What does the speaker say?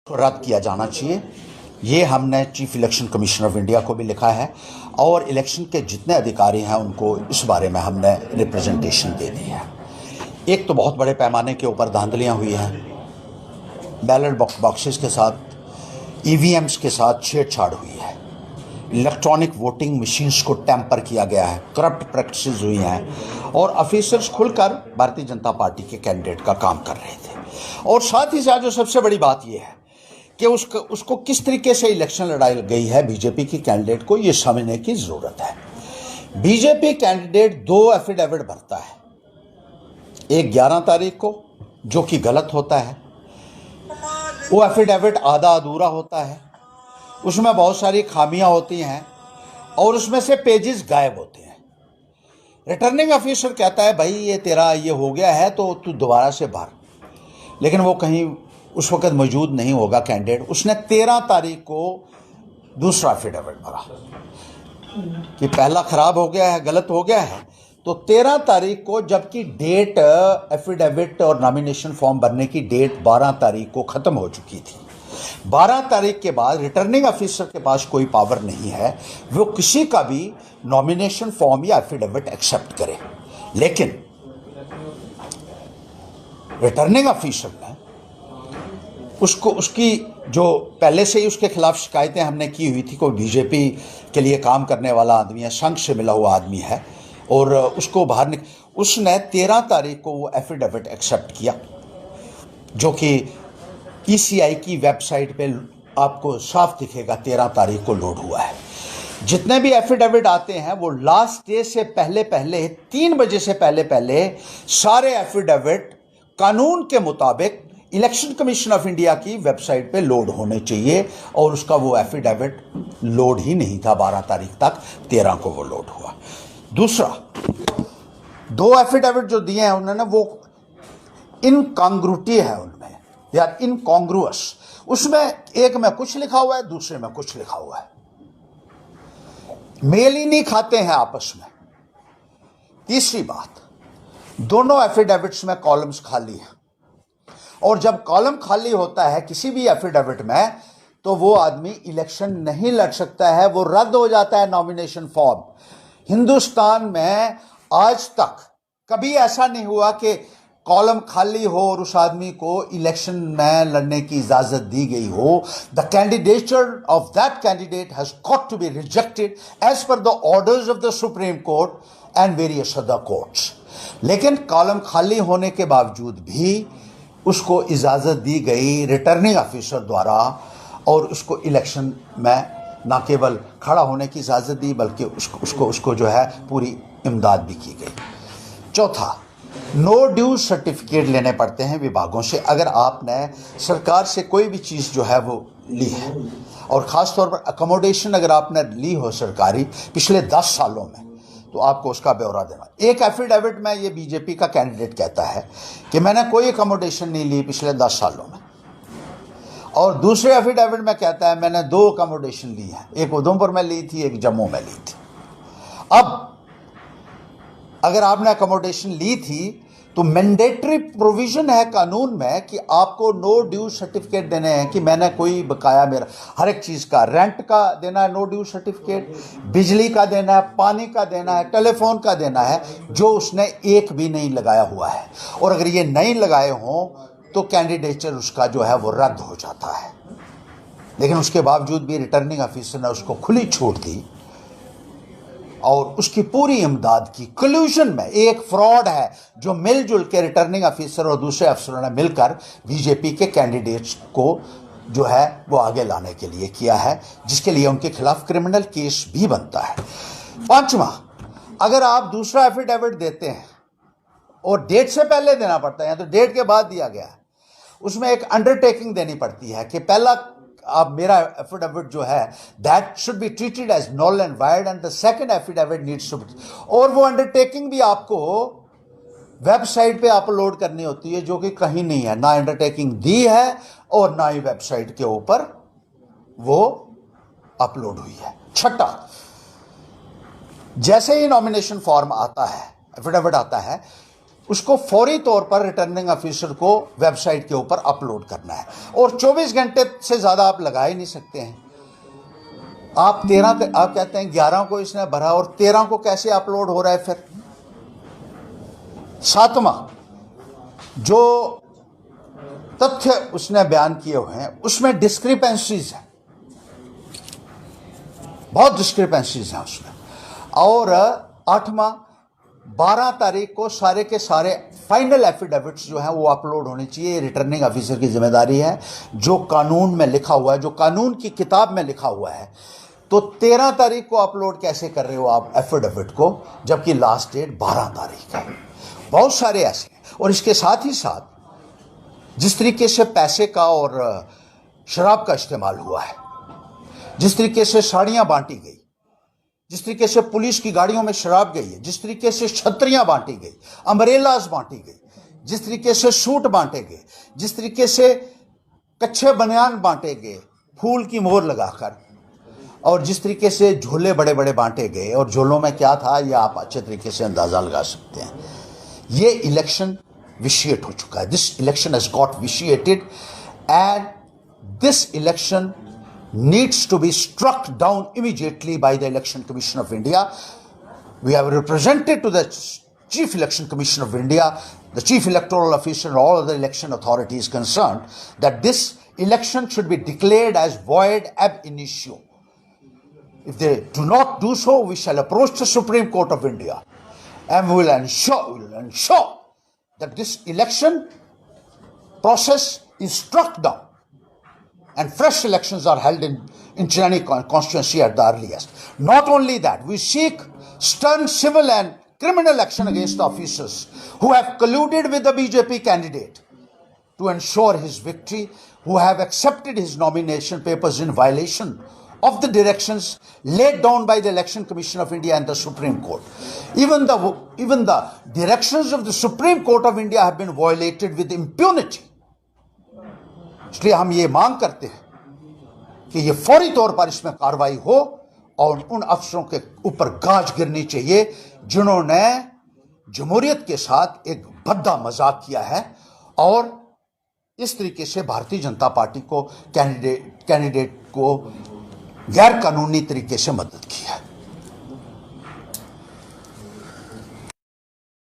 रद्द किया जाना चाहिए। ये हमने chief election commission of India को भी लिखा है और इलेक्शन के जितने अधिकारी हैं उनको इस बारे में हमने रिप्रेजेंटेशन दे दी है। एक तो बहुत बड़े पैमाने के ऊपर धांधलियां हुई हैं, बैलेट बॉक्सेस के साथ, ईवीएम्स के साथ छेड़छाड़ हुई है, इलेक्ट्रॉनिक वोटिंग मशीन्स को टैंपर किया गया है, करप्ट प्रैक्टिसेस हुई हैं और ऑफिसर्स खुलकर भारतीय जनता पार्टी के कैंडिडेट का काम कर रहे थे। और साथ ही साथ जो सबसे बड़ी बात यह है कि उसको किस तरीके से इलेक्शन लड़ाई गई है बीजेपी की कैंडिडेट को ये समझने की जरूरत है। बीजेपी कैंडिडेट 2 एफिडेविट भरता है, एक 11 तारीख को जो कि गलत होता है, वो एफिडेविट आधा अधूरा होता है, उसमें बहुत सारी खामियां होती हैं और उसमें से पेजेस गायब होते हैं। रिटर्निंग ऑफिसर कहता है भाई ये तेरा ये हो गया है तो तू दोबारा से भर, लेकिन वो कहीं उस वक्त मौजूद नहीं होगा कैंडिडेट। उसने 13 तारीख को दूसरा एफिडेविट भरा कि पहला खराब हो गया है, गलत हो गया है, तो 13 तारीख को, जबकि डेट एफिडेविट और नॉमिनेशन फॉर्म भरने की डेट 12 तारीख को ख़त्म हो चुकी थी। 12 तारीख के बाद रिटर्निंग ऑफिसर के पास कोई पावर नहीं है वो किसी का भी नॉमिनेशन फॉर्म या एफिडेविट एक्सेप्ट करे। लेकिन रिटर्निंग ऑफिसर ने उसकी जो पहले से ही उसके खिलाफ शिकायतें हमने की हुई थी, कोई बीजेपी के लिए काम करने वाला आदमी है, संघ से मिला हुआ आदमी है और उसको उसने 13 तारीख को वो एफिडेविट एक्सेप्ट किया, जो कि ईसीआई की वेबसाइट पे आपको साफ दिखेगा 13 तारीख को लोड हुआ है। जितने भी एफिडेविट आते हैं वो लास्ट डे से पहले 3 बजे से पहले सारे एफिडेविट कानून के मुताबिक इलेक्शन कमीशन ऑफ इंडिया की वेबसाइट पे लोड होने चाहिए और उसका वो एफिडेविट लोड ही नहीं था 12 तारीख तक, 13 को वो लोड हुआ। दूसरा, 2 एफिडेविट जो दिए हैं उन्होंने वो इनकॉन्ग्रुटी है उनमें, यार इनकॉन्ग्रुअस, उसमें एक में कुछ लिखा हुआ है, दूसरे में कुछ लिखा हुआ है, मेल ही नहीं खाते हैं आपस में। तीसरी बात, दोनों एफिडेविट्स में कॉलम्स खाली हैं और जब कॉलम खाली होता है किसी भी एफिडेविट में तो वो आदमी इलेक्शन नहीं लड़ सकता है, वो रद्द हो जाता है नॉमिनेशन फॉर्म। हिंदुस्तान में आज तक कभी ऐसा नहीं हुआ कि कॉलम खाली हो और उस आदमी को इलेक्शन में लड़ने की इजाजत दी गई हो। The candidature of that candidate has got to be rejected as per the orders of the Supreme Court and various other courts. लेकिन कॉलम खाली होने के बावजूद भी उसको इजाज़त दी गई रिटर्निंग ऑफिसर द्वारा और उसको इलेक्शन में न केवल खड़ा होने की इजाज़त दी बल्कि उसको जो है पूरी इमदाद भी की गई। चौथा, नो ड्यू सर्टिफिकेट लेने पड़ते हैं विभागों से अगर आपने सरकार से कोई भी चीज़ जो है वो ली है, और ख़ास तौर पर अकोमोडेशन अगर आपने ली हो सरकारी पिछले 10 सालों में तो आपको उसका ब्यौरा देना। एक एफिडेविट में ये बीजेपी का कैंडिडेट कहता है कि मैंने कोई अकोमोडेशन नहीं ली पिछले 10 सालों में, और दूसरे एफिडेविट में कहता है मैंने 2 अकोमोडेशन ली है, एक उधमपुर में ली थी, एक जम्मू में ली थी। अब अगर आपने अकोमोडेशन ली थी तो मैंडेटरी प्रोविजन है कानून में कि आपको नो ड्यू सर्टिफिकेट देने हैं कि मैंने कोई बकाया मेरा हर एक चीज़ का, रेंट का देना है नो ड्यू सर्टिफिकेट, बिजली का देना है, पानी का देना है, टेलीफोन का देना है, जो उसने एक भी नहीं लगाया हुआ है। और अगर ये नहीं लगाए हों तो कैंडिडेचर उसका जो है वो रद्द हो जाता है। लेकिन उसके बावजूद भी रिटर्निंग ऑफिसर ने उसको खुली छूट दी और उसकी पूरी इमदाद की। कल्यूजन में एक फ्रॉड है जो मिलजुल के रिटर्निंग ऑफिसर और दूसरे अफसरों ने मिलकर बीजेपी के कैंडिडेट्स को जो है वो आगे लाने के लिए किया है, जिसके लिए उनके खिलाफ क्रिमिनल केस भी बनता है। 5वां, अगर आप दूसरा एफिडेविट देते हैं और डेट से पहले देना पड़ता है तो डेट के बाद दिया गया है, उसमें एक अंडरटेकिंग देनी पड़ती है कि पहला अब मेरा एफिडेविट जो है that should be treated as null and void and the second affidavit needs to, और वो अंडरटेकिंग भी आपको वेबसाइट पे अपलोड करनी होती है, जो कि कहीं नहीं है, ना अंडरटेकिंग दी है और ना ही वेबसाइट के ऊपर वो अपलोड हुई है। 6, जैसे ही नॉमिनेशन फॉर्म आता है, एफिडेविट आता है, उसको फौरी तौर पर रिटर्निंग ऑफिसर को वेबसाइट के ऊपर अपलोड करना है, और 24 घंटे से ज़्यादा आप लगा ही नहीं सकते हैं। आप कहते हैं 11 को इसने भरा और 13 को कैसे अपलोड हो रहा है फिर? सातवां, जो तथ्य उसने बयान किए हुए हैं उसमें डिस्क्रिपेंसीज है, बहुत डिस्क्रिपेंसीज हैं उसमें। और 8वां, 12 तारीख को सारे के सारे फाइनल एफिडेविट्स जो हैं वो अपलोड होने चाहिए। रिटर्निंग ऑफिसर की जिम्मेदारी है, जो कानून में लिखा हुआ है, जो कानून की किताब में लिखा हुआ है। तो 13 तारीख को अपलोड कैसे कर रहे हो आप एफिडेविट को, जबकि लास्ट डेट 12 तारीख है? बहुत सारे ऐसे हैं। और इसके साथ ही साथ जिस तरीके से पैसे का और शराब का इस्तेमाल हुआ है, जिस तरीके से साड़ियां बांटी गई, जिस तरीके से पुलिस की गाड़ियों में शराब गई है, जिस तरीके से छतरियां बांटी गई, अम्ब्रेलाज बांटी गई, जिस तरीके से सूट बांटे गए, जिस तरीके से कच्चे बनियान बांटे गए फूल की मोहर लगाकर, और जिस तरीके से झोले बड़े बड़े बांटे गए, और झोलों में क्या था ये आप अच्छे तरीके से अंदाजा लगा सकते हैं। ये इलेक्शन विशिएट हो चुका है। This election has got vitiated and this election needs to be struck down immediately by the Election Commission of India. We have represented to the Chief Election Commission of India, the Chief Electoral Officer and all other election authorities concerned that this election should be declared as void ab initio. If they do not do so, we shall approach the Supreme Court of India and we will ensure that this election process is struck down and fresh elections are held in Chennai constituency at the earliest. Not only that, we seek stern civil and criminal action against the officers who have colluded with the BJP candidate to ensure his victory, who have accepted his nomination papers in violation of the directions laid down by the Election Commission of India and the Supreme Court. Even the directions of the Supreme Court of India have been violated with impunity. इसलिए हम ये मांग करते हैं कि ये फौरी तौर पर इसमें कार्रवाई हो और उन अफसरों के ऊपर गाज गिरनी चाहिए जिन्होंने जमहूरियत के साथ एक भद्दा मजाक किया है और इस तरीके से भारतीय जनता पार्टी को कैंडिडेट को गैर कानूनी तरीके से मदद की है।